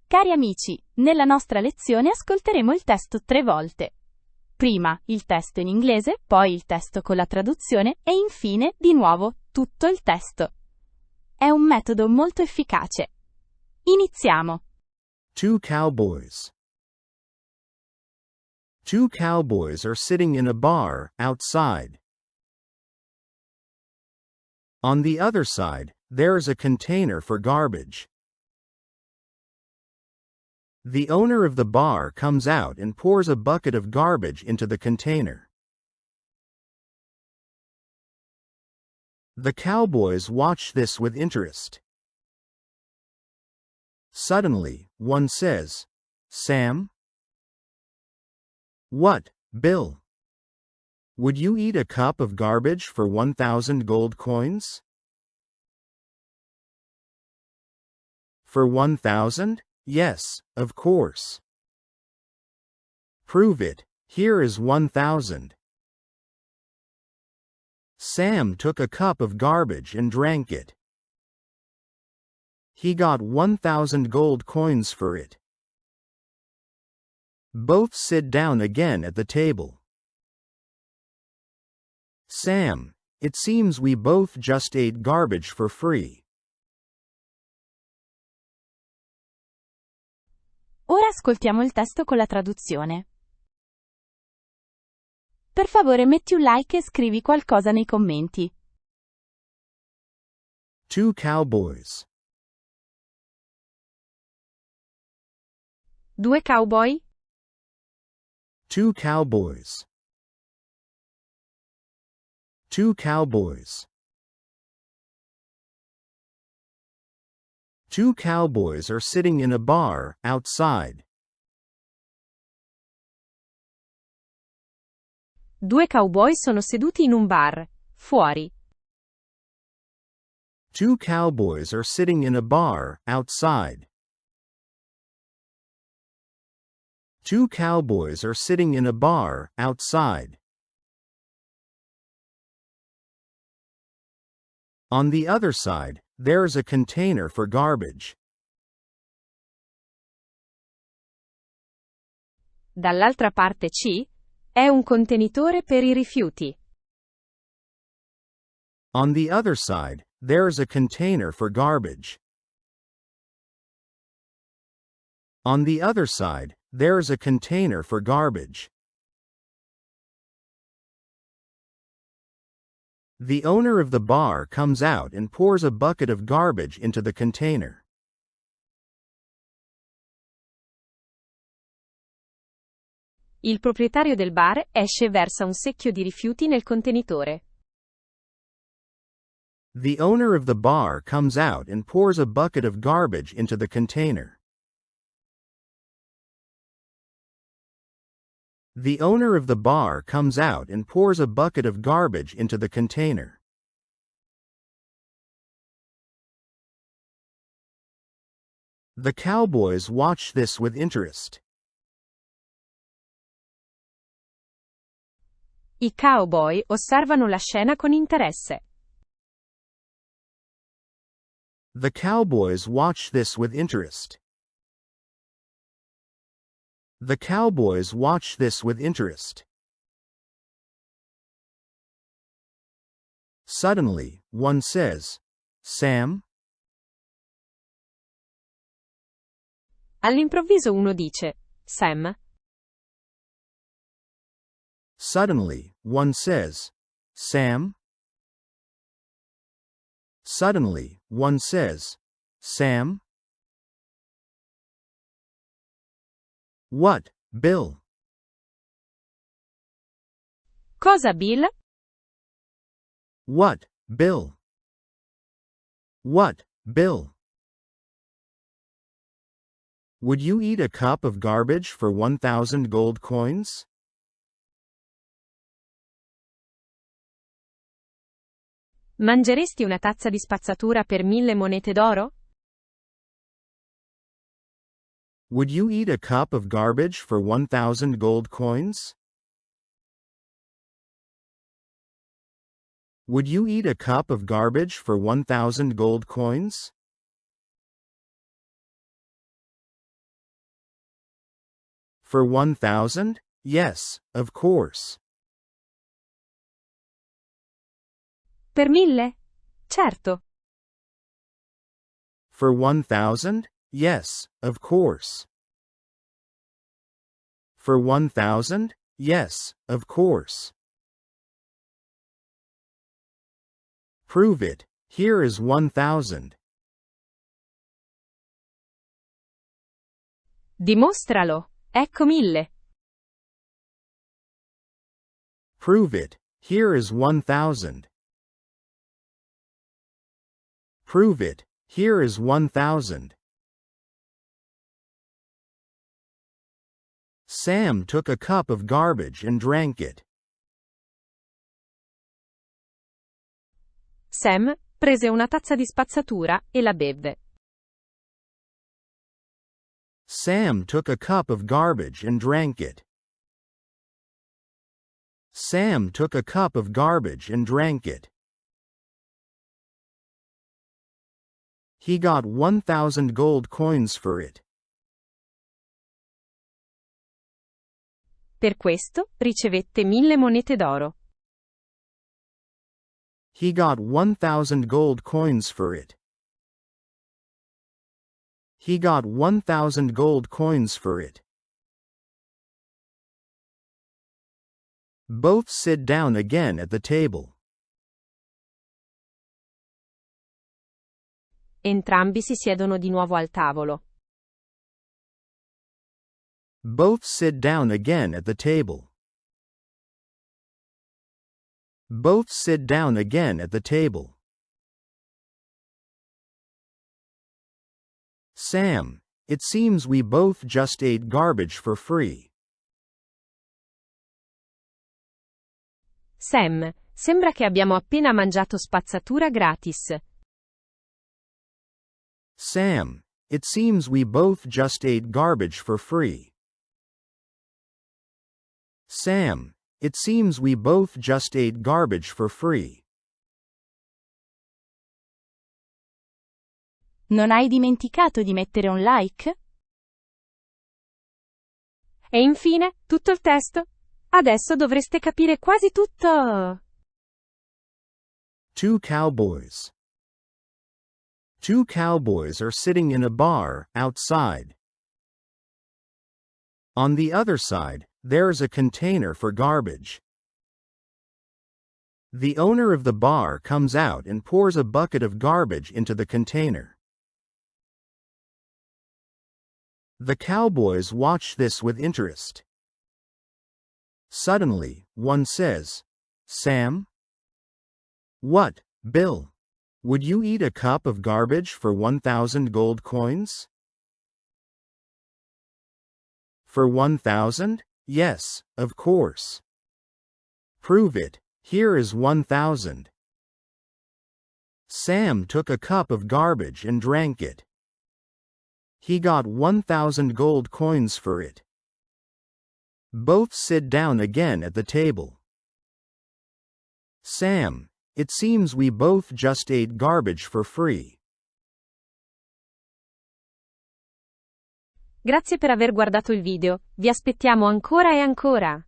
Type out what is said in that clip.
Cari amici, nella nostra lezione ascolteremo il testo 3 volte. Prima il testo in inglese, poi il testo con la traduzione e infine, di nuovo, tutto il testo. È un metodo molto efficace. Iniziamo. Two cowboys. Two cowboys are sitting in a bar, outside. On the other side, there's a container for garbage. The owner of the bar comes out and pours a bucket of garbage into the container. The cowboys watch this with interest. Suddenly, one says, "Sam?" "What, Bill? Would you eat a cup of garbage for 1,000 gold coins?" "For 1,000? Yes, of course." "Prove it. Here is 1,000. Sam took a cup of garbage and drank it. He got 1,000 gold coins for it. Both sit down again at the table. "Sam, it seems we both just ate garbage for free." Ora ascoltiamo il testo con la traduzione. Per favore metti un like e scrivi qualcosa nei commenti. Two cowboys. Due cowboy? Two cowboys. Two cowboys. Two cowboys are sitting in a bar, outside. Due cowboy sono seduti in un bar, fuori. Two cowboys are sitting in a bar, outside. Two cowboys are sitting in a bar, outside. On the other side, there's a container for garbage. Dall'altra parte è un contenitore per i rifiuti. On the other side, there's a container for garbage. On the other side, there's a container for garbage. The owner of the bar comes out and pours a bucket of garbage into the container. Il proprietario del bar esce e versa un secchio di rifiuti nel contenitore. The owner of the bar comes out and pours a bucket of garbage into the container. The owner of the bar comes out and pours a bucket of garbage into the container. The cowboys watch this with interest. I cowboy osservano la scena con interesse. The cowboys watch this with interest. The cowboys watch this with interest. Suddenly, one says, "Sam?" All'improvviso uno dice, Sam? Suddenly, one says, "Sam?" Suddenly, one says, "Sam?" "What, Bill?" Cosa, Bill? "What, Bill?" "What, Bill?" Would you eat a cup of garbage for 1,000 gold coins? Mangeresti una tazza di spazzatura per 1.000 monete d'oro? Would you eat a cup of garbage for 1,000 gold coins? Would you eat a cup of garbage for 1,000 gold coins? For 1,000? Yes, of course. Per 1.000? Certo. For 1,000? Yes, of course. For 1,000? Yes, of course. Prove it. Here is 1,000. Dimostralo. Ecco 1.000. Prove it. Here is 1,000. Prove it. Here is 1,000. Sam took a cup of garbage and drank it. Sam prese una tazza di spazzatura e la beve. Sam took a cup of garbage and drank it. Sam took a cup of garbage and drank it. He got 1,000 gold coins for it. Per questo ricevette 1.000 monete d'oro. He got 1,000 gold coins for it. He got 1,000 gold coins for it. Both sit down again at the table. Entrambi si siedono di nuovo al tavolo. Both sit down again at the table. Both sit down again at the table. Sam, it seems we both just ate garbage for free. Sam, sembra che abbiamo appena mangiato spazzatura gratis. Sam, it seems we both just ate garbage for free. Sam, it seems we both just ate garbage for free. Non hai dimenticato di mettere un like? E infine, tutto il testo? Adesso dovreste capire quasi tutto. Two cowboys. Two cowboys are sitting in a bar, outside. On the other side, there's a container for garbage. The owner of the bar comes out and pours a bucket of garbage into the container. The cowboys watch this with interest. Suddenly, one says, "Sam?" "What, Bill? Would you eat a cup of garbage for 1,000 gold coins?" For 1,000? Yes, of course. Prove it. Here is 1,000. Sam took a cup of garbage and drank it. He got 1,000 gold coins for it. Both sit down again at the table. Sam, it seems we both just ate garbage for free. Grazie per aver guardato il video, vi aspettiamo ancora e ancora.